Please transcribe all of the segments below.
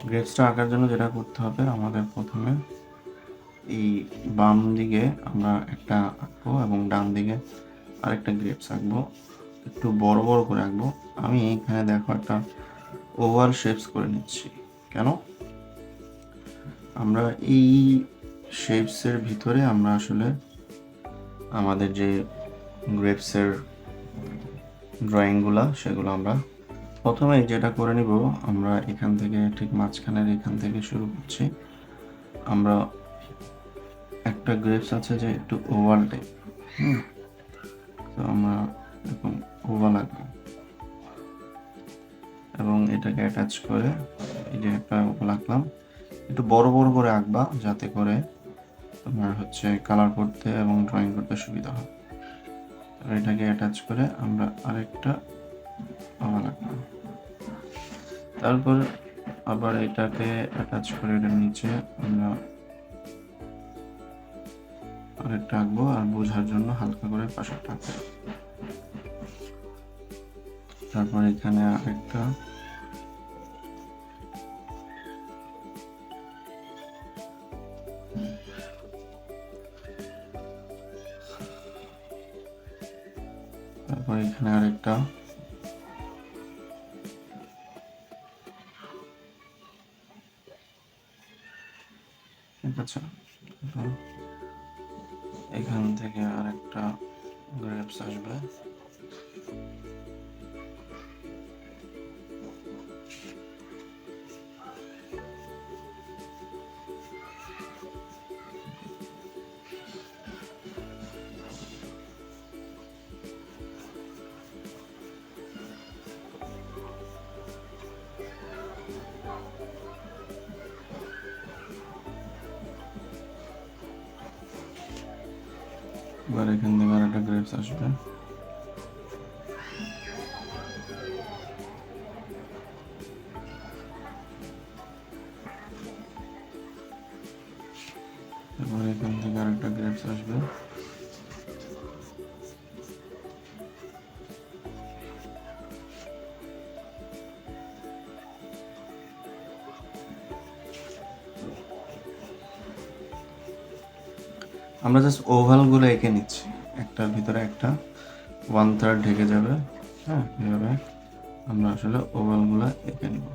গ্রেপসটা আঁকার জন্য যেটা করতে হবে, আমাদের প্রথমে এই বাম দিকে আমরা একটা আঁকবো এবং ডান দিকে আরেকটা গ্রেপস আঁকবো, একটু বড় বড় করে আঁকবো। আমি এখানে দেখো একটা ওভাল শেপস করে নিচ্ছি। কেন? আমরা এই শেপসের ভিতরে আমরা আসলে আমাদের যে গ্রেপসের ড্রয়িংগুলো সেগুলো আমরা প্রথমে যেটা করে নিব, আমরা এখান থেকে ঠিক মাঝখানের এখান থেকে শুরু করছি। আমরা একটা গ্রেপস আছে যে একটু ওভাল টাইপ, তো আমরা এরকম ওভাল আঁকবো এবং এটাকে অ্যাটাচ করে এই যে একটা ওভাল আঁকলাম। একটু বড় বড় করে আঁকবা যাতে করে তোমার হচ্ছে কালার করতে এবং ড্রয়িং করতে সুবিধা হয়। এটাকে অ্যাটাচ করে আমরা আরেকটা ওভাল আঁকবো, তারপর আবার এটাকে অ্যাটাচ করে এটার নিচে আমরা আরেকটা আঁকবো, আর বোঝার জন্য হালকা করে পাশেরটা আঁকবো। তারপর এখানে আরেকটা, তারপর এখানে আরেকটা, ঠিক আছে। এখান থেকে আরেকটা গ্রেপস আসবে। এবার এখান থেকে আরেকটা গ্রেপস আসবে। এবার এখান থেকে আরেকটা গ্রেপস আসবে। আমরা জাস্ট ওভালগুলো এঁকে নিচ্ছি, একটার ভিতরে একটা 1/3 ঢেকে যাবে। হ্যাঁ, এভাবে আমরা আসলে ওভালগুলো এঁকে নিব।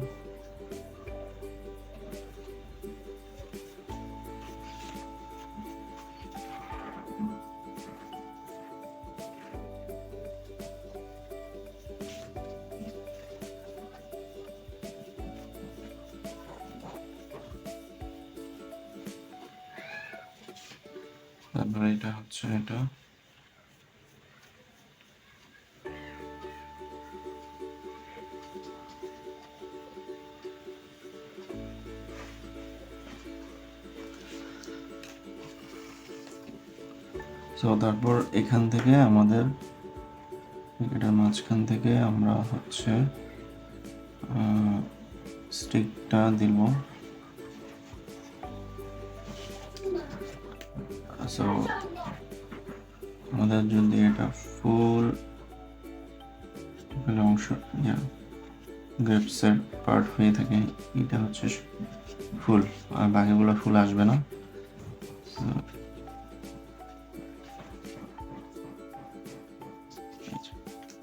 তারপরে এটা হচ্ছে এটা, তো তারপর এখান থেকে আমাদের এটার মাঝখান থেকে আমরা হচ্ছে স্টিকটা দিব। সো আমাদের যদি এটা ফুল অংশ গ্রেপসের পার্ট হয়ে থাকে, এটা হচ্ছে ফুল, আর বাকিগুলো ফুল আসবে না।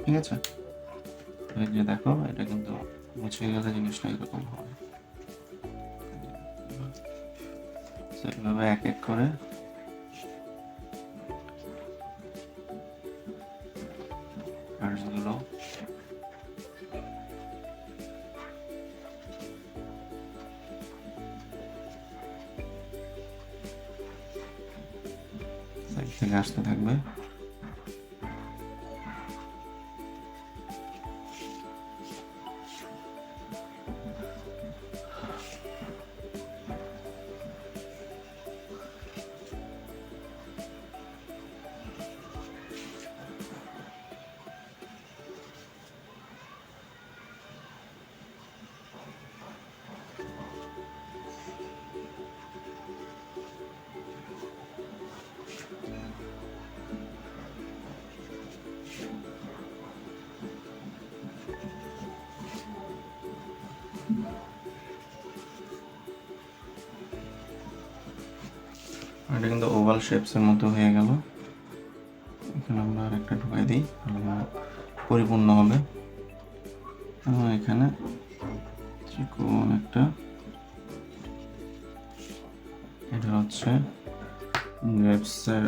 ঠিক আছে, এই যে দেখো, এটা কিন্তু মুছে গেলে জিনিসটা এরকম হবে। এইভাবে এক এক করে পার্টসগুলো সাইড থেকে আসতে থাকবে। এটা কিন্তু ওভাল শেপসের মতো হয়ে গেল। এখানে আমরা আরেকটা ঢুকাই দিই, পরিপূর্ণ হবে। এখানে চিকন একটা, এটা হচ্ছে গ্রেপসের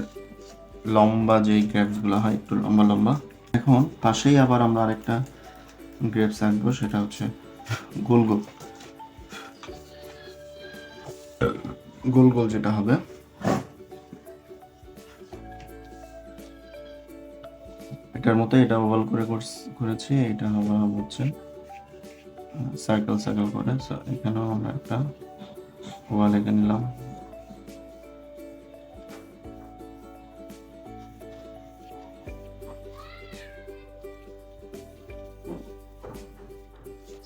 লম্বা যেই গ্রেপসগুলো হয়, একটু লম্বা লম্বা। এখন পাশেই আবার আমরা আরেকটা গ্রেপস আঁকবো, সেটা হচ্ছে গোল গোল গোল গোল যেটা হবে। এটার মতো এটা ওভাল করে করেছি, এটা হবে হচ্ছে সার্কেল সার্কেল করে। এখানেও আমরা একটা ওভাল এঁকে নিলাম।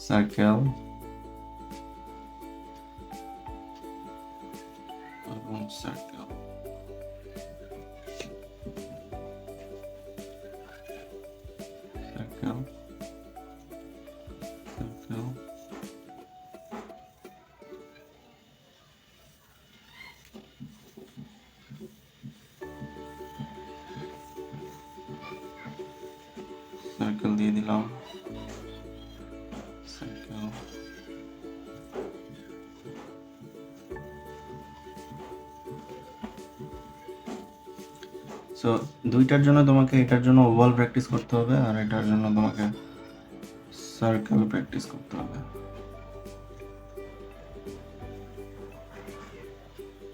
সার্কেল এবং সার্কেল, সার্কেল সার্কেল। সার্কেল দিয়ে দিলাম, সার্কেল। সো দুইটার জন্য তোমাকে, এটার জন্য ওভাল প্র্যাকটিস করতে হবে আর এটার জন্য তোমাকে সার্কেল প্র্যাকটিস করতে হবে।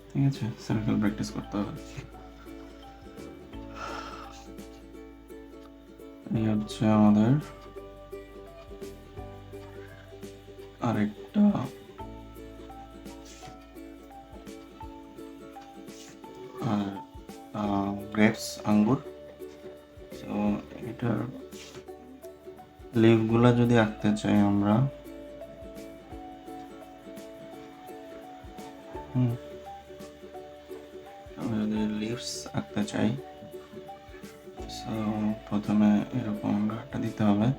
ঠিক আছে, সার্কেল প্র্যাকটিস করতে হবে। এই হচ্ছে আমাদের আরেকটা গ্রেপস, আঙ্গুর। তো এটার লিভগুলা যদি আঁকতে চাই আমরা, যদি লিভস আঁকতে চাই, সো প্রথমে এরকম আমরা একটা দিতে হবে।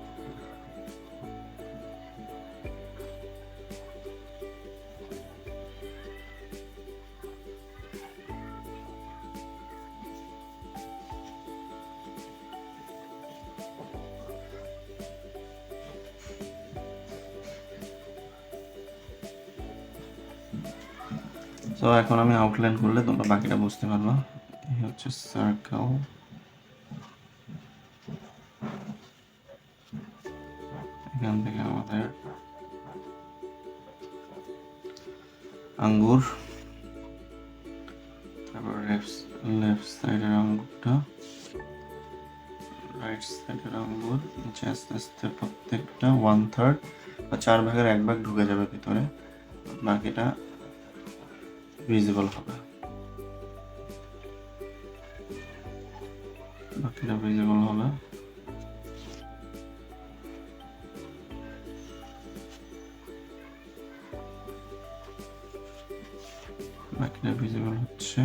তো এখন আমি আউটলাইন করলে তোমরা বাকিটা বুঝতে পারবা। এই হচ্ছে সার্কেল, এখান থেকে আমাদের আঙ্গুর, তারপর লেফট সাইডের আঙ্গুরটা, রাইট সাইডের আঙ্গুর, নিচে আস্তে আস্তে প্রত্যেকটা 1/3 বা 4 ভাগের 1 ভাগ ঢুকে যাবে ভিতরে, বাকিটা ভিজিবল হবে। বাকিটা ভিজিবল হবে। বাকিটা ভিজিবল হচ্ছে।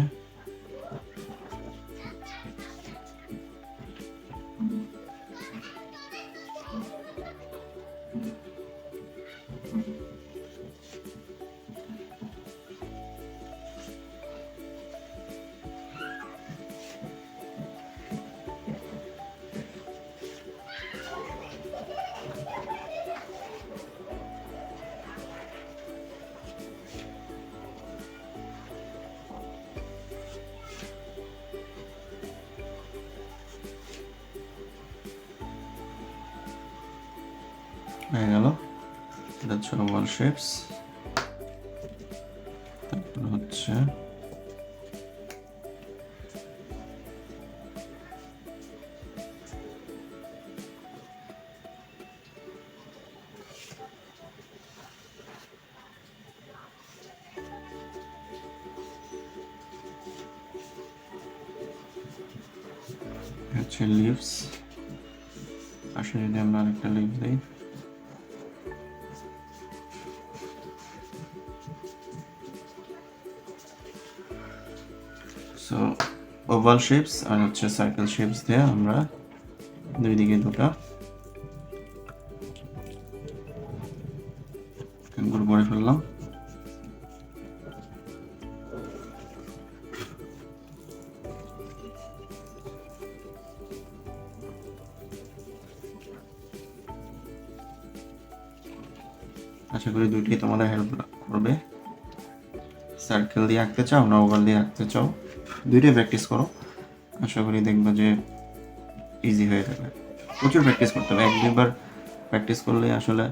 হয়ে গেল, এটা হচ্ছে ওভাল শেপস। তারপর হচ্ছে লিভস। পাশে যদি আমরা আরেকটা লিভ দিই, সো ওভাল শেপস আর হচ্ছে সার্কেল শেপস দিয়ে আমরা দুই দিকে দুটা আঙ্গুর করে ফেললাম। আশা করি দুইটাই তোমাদের হেল্প করবে। সার্কেল দিয়ে আঁকতে চাও না ওভাল দিয়ে আঁকতে চাও, দুইটাই প্র্যাকটিস করো, আশা করি দেখবা যে ইজি হয়ে যাবে। প্রচুর প্র্যাকটিস করতে হবে, এক দুইবার প্র্যাকটিস করলে আসলে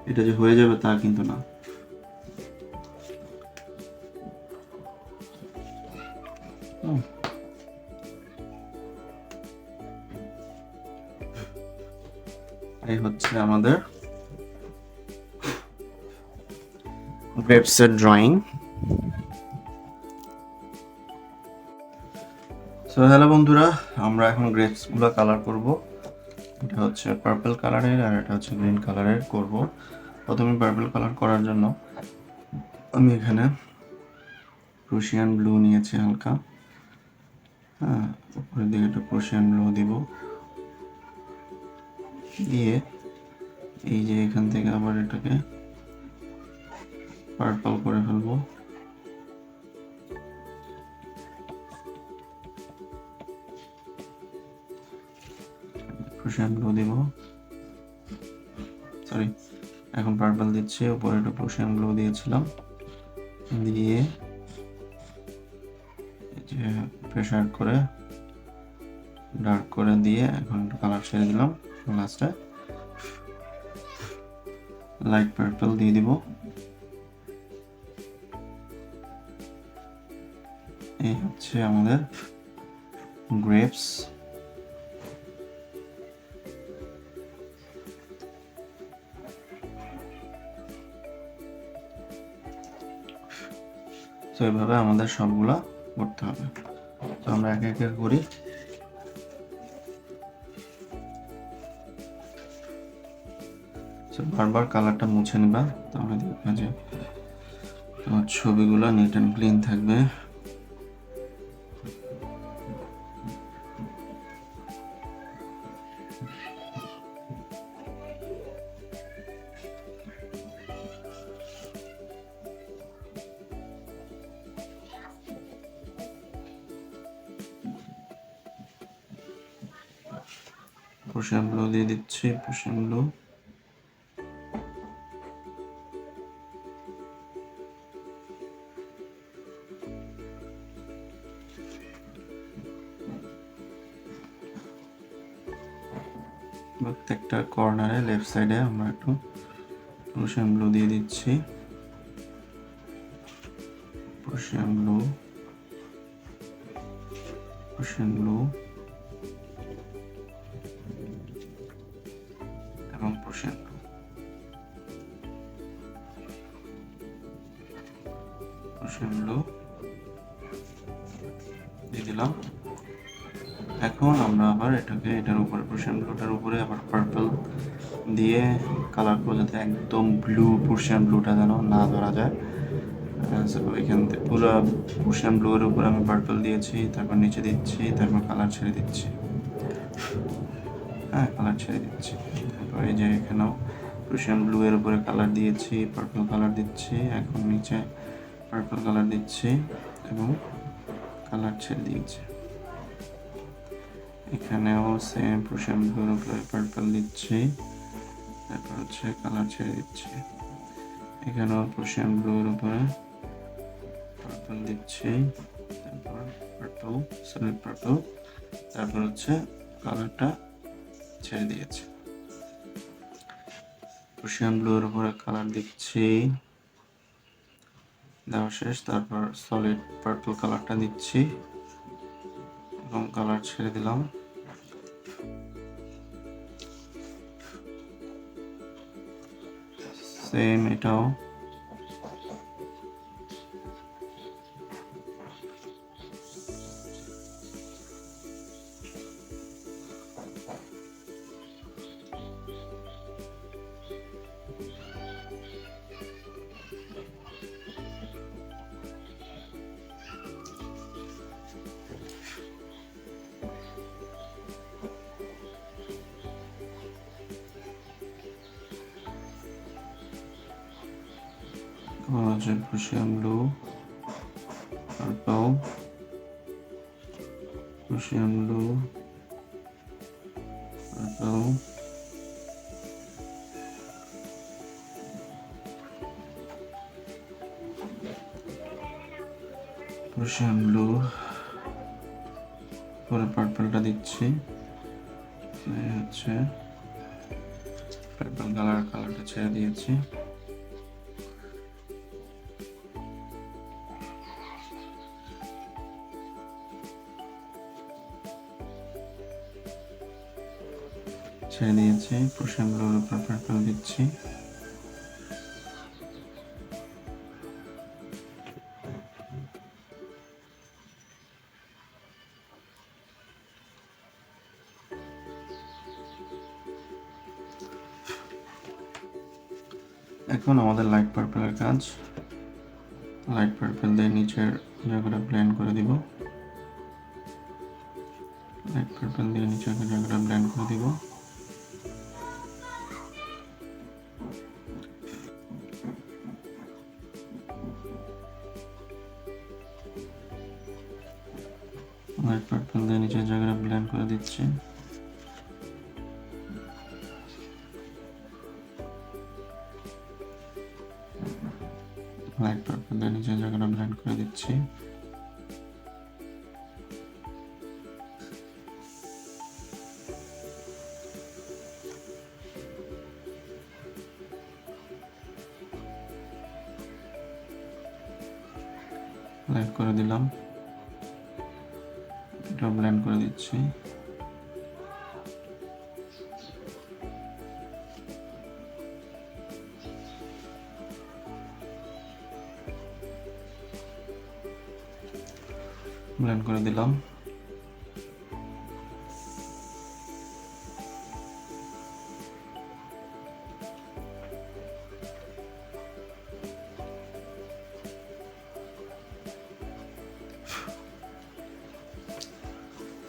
এটা যে হয়ে যাবে তা কিন্তু না। এই হচ্ছে আমাদের গ্রেপসের ড্রয়িং। সো হ্যালো বন্ধুরা, আমরা এখন গ্রেপসগুলো কালার করব। এটা হচ্ছে পার্পল কালারের আর এটা হচ্ছে গ্রিন কালারের করব। প্রথমে পার্পল কালার করার জন্য আমি এখানে প্রুশিয়ান ব্লু নিয়েছি হালকা, হ্যাঁ, উপরের দিকে একটু প্রুশিয়ান ব্লু দিব, দিয়ে এই যে এখান থেকে আবার এটাকে পার্পল করে ফেলবো। প্রুশিয়ান ব্লু দিব, সরি, এখন পার্পল দিচ্ছি, উপরে একটু প্রুশিয়ান ব্লু দিয়েছিলাম, দিয়ে যে প্রেসার করে ডার্ক করে দিয়ে এখন একটু কালার ছেড়ে দিলাম। লাস্টে লাইট পার্পল দিয়ে দিব। এই হচ্ছে আমাদের গ্রেপস। তো এইভাবে আমাদের সবগুলা করতে হবে। তো আমরা একে একে করি। বারবার কালারটা মুছে নিবা, তাহলে দেখবে যে তোমার ছবিগুলো নিট অ্যান্ড ক্লিন থাকবে। প্রুশিয়ান ব্লু দিয়ে দিচ্ছি, প্রুশিয়ান ব্লু। প্রত্যেকটা কর্নারে লেফট সাইডে আমরা একটু প্রুশিয়ান ব্লু দিয়ে দিচ্ছি, প্রুশিয়ান ব্লু, প্রুশিয়ান ব্লু এবং প্রুশিয়ান ব্লু, প্রুশিয়ান ব্লু দিয়ে দিলাম। এখন আমরা আবার এটাকে এটার উপরে প্রুশিয়ান ব্লুটার উপরে আবার পার্পল দিয়ে কালার করবো, যাতে একদম ব্লু প্রুশিয়ান ব্লুটা যেন না ধরা যায়। এখান থেকে পুরো প্রুশিয়ান ব্লুর উপরে আমি পার্পল দিয়েছি, তারপর নিচে দিচ্ছি, তারপর কালার ছেড়ে দিচ্ছি, হ্যাঁ কালার ছেড়ে দিচ্ছি। তারপর এই যে এখানেও প্রুশিয়ান ব্লু এর উপরে কালার দিয়েছি, পার্পল কালার দিচ্ছি, এখন নিচে পার্পল কালার দিচ্ছি এবং কালার ছেড়ে দিয়েছি। এখানেও সেম প্রুশিয়ান ব্লুর উপরে পার্পল দিচ্ছি, তারপর হচ্ছে কালার ছেড়ে দিচ্ছি। এখানেও প্রুশিয়ান ব্লুর উপরে পার্পল দিচ্ছি, তারপর পার্পল, তারপর হচ্ছে কালারটা ছেড়ে দিয়েছি। প্রুশিয়ান ব্লুর উপরে কালার দিচ্ছি, দেওয়া শেষ। তারপর সলিড পার্পল কালারটা দিচ্ছি এবং কালার ছেড়ে দিলাম। সেম এটাও হচ্ছে Prussian blue, purple, Prussian blue, purple, Russian blue, পরে পার্পলটা দিচ্ছি। এই হচ্ছে পার্পল কালারটা ছেড়ে দিয়েছি। রুশিয়ান ব্লুর উপর পার্পল দিচ্ছি। এখন আমাদের লাইট পার্পলের কাজ। লাইট পার্পল দিয়ে নিচের জায়গাটা ব্লেন্ড করে দিব। লাইট পার্পল দিয়ে নিচের জায়গাটা ব্লেন্ড করে দিব। লাইট পার্পল দিয়ে নিচের জায়গাটা ব্লেন্ড করে দিচ্ছি। লাইট পার্পল দিয়ে নিচের জায়গাটা ব্লেন্ড করে দিচ্ছি। লাইট করে দিলাম, এটা ব্লেন্ড করে দিচ্ছি। ব্লেন্ড করে দিলাম।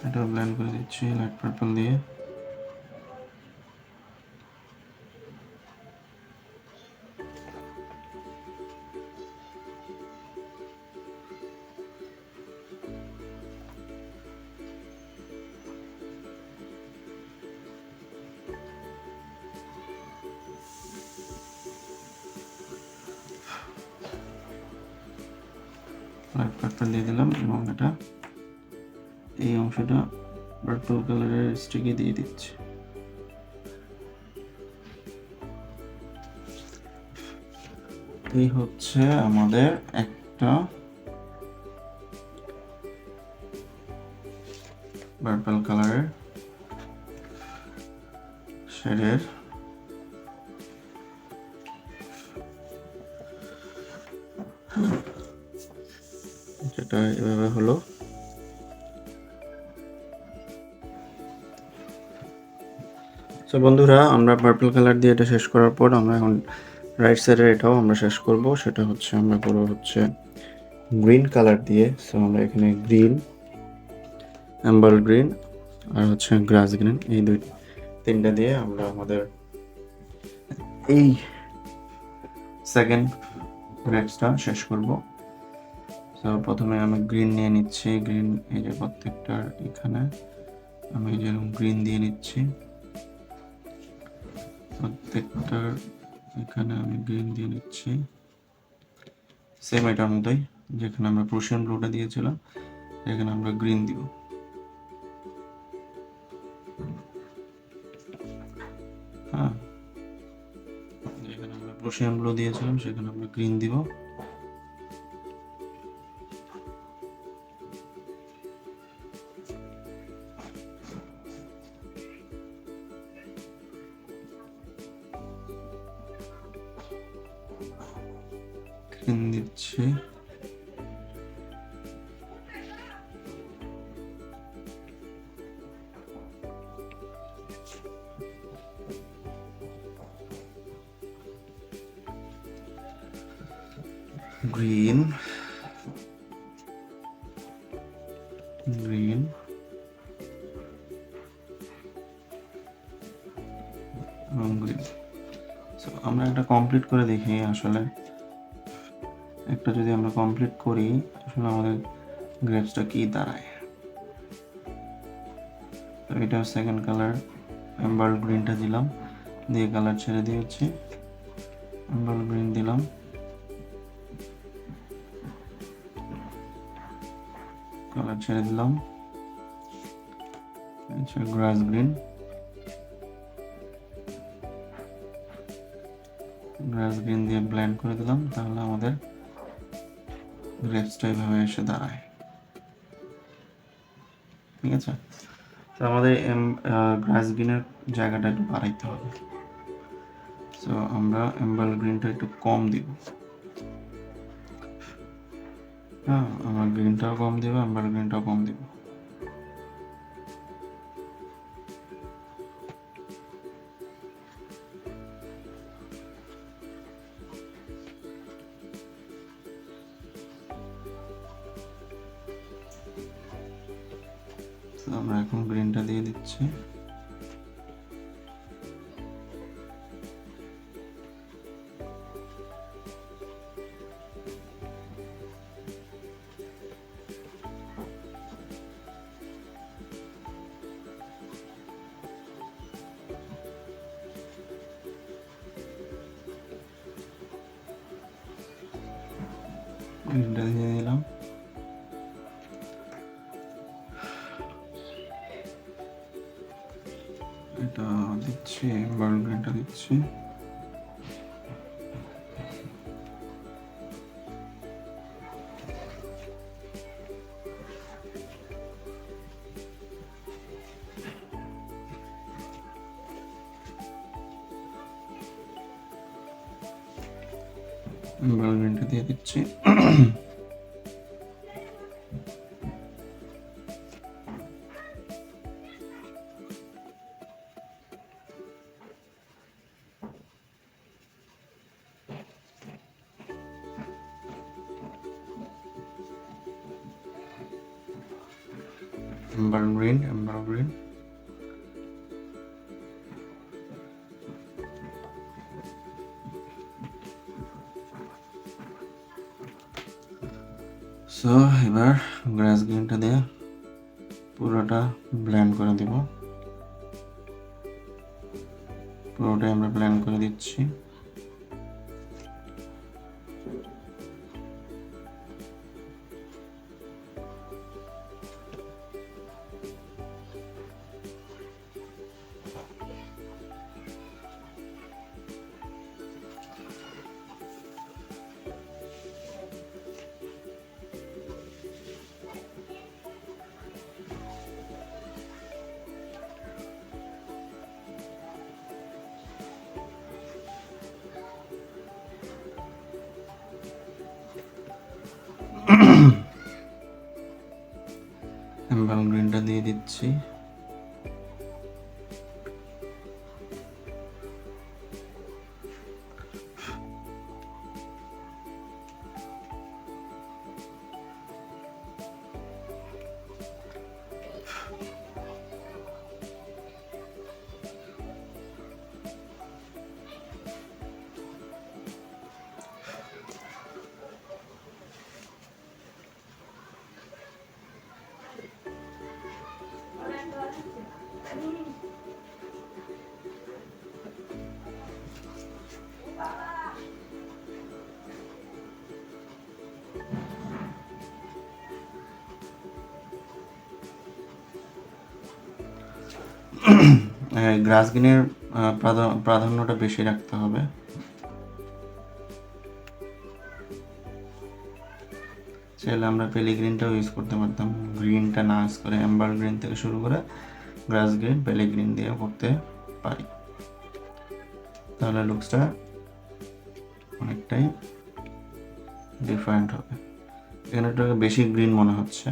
এটা ব্লেন্ড করে দিচ্ছি লাইট পার্পল দিয়ে। লাইট পার্পল দিয়ে দিলাম এবং এটা এই অংশটা পার্পল কালারের স্টিকে দিয়ে দিচ্ছি। এই হচ্ছে আমাদের একটা পার্পল কালারের শেডের যেটা এভাবে হলো। তো বন্ধুরা, আমরা পার্পল কালার দিয়ে এটা শেষ করার পর আমরা এখন রাইট সাইডের এটাও আমরা শেষ করব। সেটা হচ্ছে আমরা করবো হচ্ছে গ্রিন কালার দিয়ে। সো আমরা এখানে গ্রিন, অ্যাম্বার গ্রিন আর হচ্ছে গ্রাস গ্রিন, এই তিনটা দিয়ে আমরা আমাদের এই সেকেন্ড গ্রেপসটা শেষ করব। তো প্রথমে আমি গ্রিন নিয়ে নিচ্ছি। গ্রিন এই যে প্রত্যেকটার এখানে আমি যেরকম গ্রিন দিয়ে নিচ্ছি, প্রত্যেকটার এখানে আমি গ্রিন দিয়ে নিচ্ছি। সেম এটার মতোই, যেখানে আমরা প্রুশিয়ান ব্লুটা দিয়েছিলাম এখানে আমরা গ্রিন দিব। হ্যাঁ, যেখানে আমরা প্রুশিয়ান ব্লু দিয়েছিলাম সেখানে আমরা গ্রিন দিব। গ্রিন দিচ্ছি। গ্রিন, গ্রিন, এবং গ্রিন। সো আমরা একটা কমপ্লিট করে দেখি আসলে একটা যদি আমরা কমপ্লিট করি আসলে আমাদের গ্রেপসটা কি দাঁড়ায়। তো এটা সেকেন্ড কালার এম্বার্ড গ্রিনটা দিলাম, দিয়ে কালার ছেড়ে দিয়েছি। এম্বার্ড গ্রিন দিলাম, ছেড়ে দিলাম, গ্রাস গ্রিন, গ্রাস গ্রিন দিয়ে ব্লেন্ড করে দিলাম, তাহলে আমাদের গ্রেপসটা এইভাবে এসে দাঁড়ায়। ঠিক আছে, তো আমাদের গ্রাস গ্রিনের জায়গাটা একটু বাড়াইতে হবে। তো আমরা এম্বাল গ্রিনটা একটু কম দিব, হ্যাঁ, আমরা গ্রিনটাও কম দিব, এম্বাল গ্রিনটাও কম দিব। আমরা এখন গ্রিনটা দিয়ে দিচ্ছি। গ্রিনটা দিয়ে দিলাম, এটা দিচ্ছি, এম্বাল গ্রিনটা দিচ্ছি। এম্বাল গ্রিনটা দিয়ে দিচ্ছি। Amber green, amber green, so এবার গ্রাস গ্রিনটা দিয়ে পুরোটা ব্লেন্ড করে দিব, পুরোটাই আমরা ব্লেন্ড করে দিচ্ছি। এম্বাল গ্রিনটা দিয়ে দিচ্ছি, গ্রাস গ্রিনের প্রাধান্যটা বেশি রাখতে হবে। চাইলে আমরা পেলিগ্রিনটাও ইউজ করতে পারতাম, গ্রিনটা না ইউজ করে এম্বার গ্রিন থেকে শুরু করে গ্রাস গ্রিন, পেলিগ্রিন দিয়ে করতে পারি, তাহলে লুকসটা অনেকটাই ডিফারেন্ট হবে। এখানে একটু বেশি গ্রিন মনে হচ্ছে,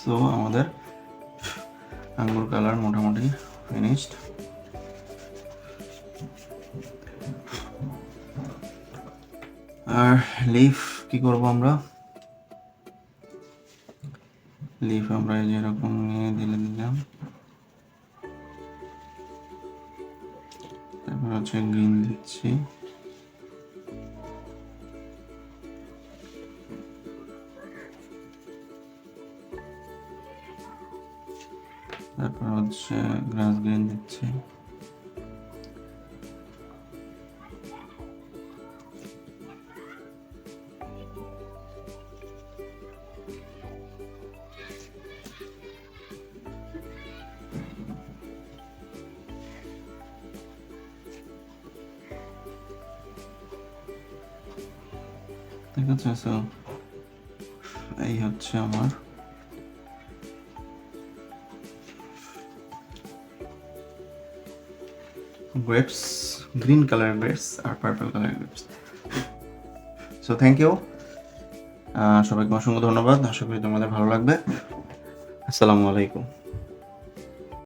সো আমাদের আঙ্গুর কালার মোটামুটি ফিনিশড। আর লিফ কি করব আমরা, লিফ আমরা এই যে এরকম নিয়ে দিলাম। তারপর হচ্ছে গ্রিন দিচ্ছি, তারপর হচ্ছে গ্রাস গ্রিন দিচ্ছি, ঠিক আছে। সো এই হচ্ছে আমার গ্রেপস, গ্রিন কালার গ্রেপস আর purple colour grapes. So thank you, সবাইকে অসংখ্য ধন্যবাদ। আশা করি তোমাদের ভালো লাগবে। আসসালামু আলাইকুম।